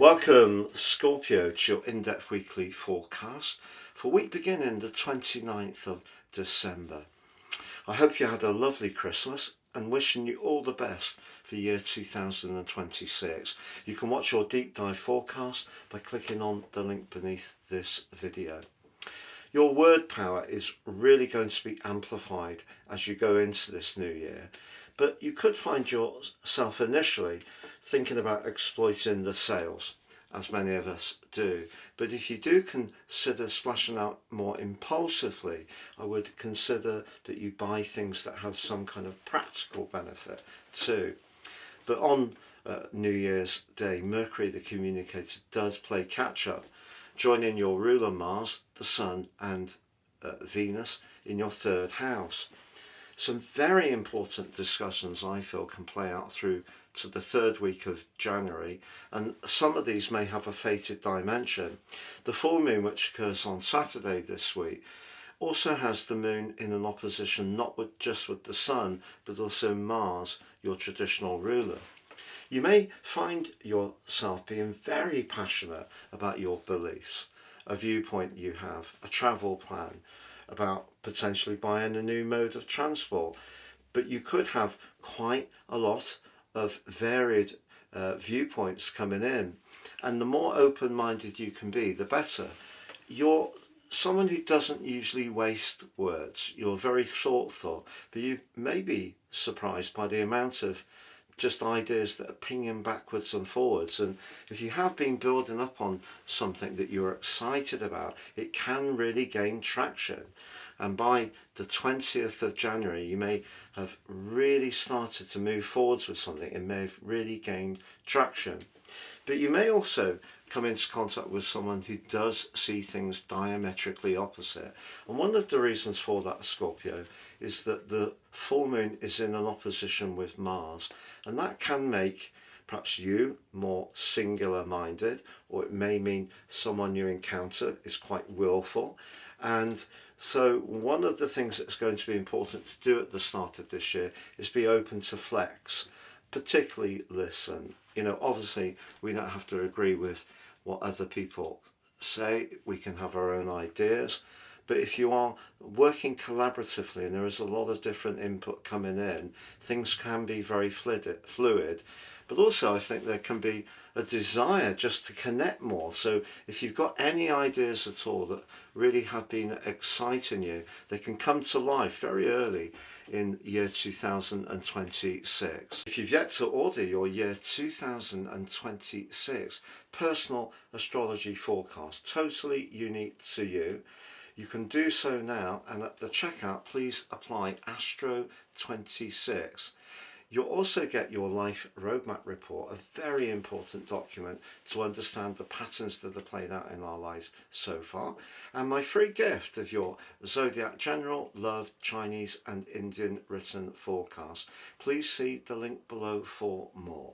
Welcome, Scorpio, to your in-depth weekly forecast for week beginning the 29th of December. I hope you had a lovely Christmas and wishing you all the best for year 2026. You can watch your deep dive forecast by clicking on the link beneath this video. Your word power is really going to be amplified as you go into this new year, but you could find yourself initially thinking about exploiting the sales, as many of us do. But if you do consider splashing out more impulsively, I would consider that you buy things that have some kind of practical benefit too. But on New Year's Day, Mercury the communicator does play catch up, joining your ruler Mars, the Sun and Venus in your third house. Some very important discussions, I feel, can play out through to the third week of January, and some of these may have a fated dimension. The full moon, which occurs on Saturday this week, also has the moon in an opposition not just with the Sun, but also Mars, your traditional ruler. You may find yourself being very passionate about your beliefs, a viewpoint you have, a travel plan, about potentially buying a new mode of transport. But you could have quite a lot of varied viewpoints coming in, and the more open-minded you can be, the better. You're someone who doesn't usually waste words. You're very thoughtful, but you may be surprised by the amount of just ideas that are pinging backwards and forwards. And if you have been building up on something that you're excited about, it can really gain traction. And by the 20th of January, you may have really started to move forwards with something. It may have really gained traction. But you may also come into contact with someone who does see things diametrically opposite. And one of the reasons for that, Scorpio, is that the full moon is in an opposition with Mars, and that can make perhaps you more singular minded, or it may mean someone you encounter is quite willful. And so one of the things that's going to be important to do at the start of this year is be open to flex, particularly listen. Obviously we don't have to agree with what other people say. We can have our own ideas. But if you are working collaboratively and there is a lot of different input coming in, things can be very fluid. But also I think there can be a desire just to connect more. So if you've got any ideas at all that really have been exciting you, they can come to life very early in year 2026. If you've yet to order your year 2026 personal astrology forecast, totally unique to you, you can do so now, and at the checkout please apply Astro 26. You'll also get your life roadmap report, a very important document to understand the patterns that are played out in our lives so far, and my free gift of your Zodiac General, Love, Chinese and Indian written forecast. Please see the link below for more.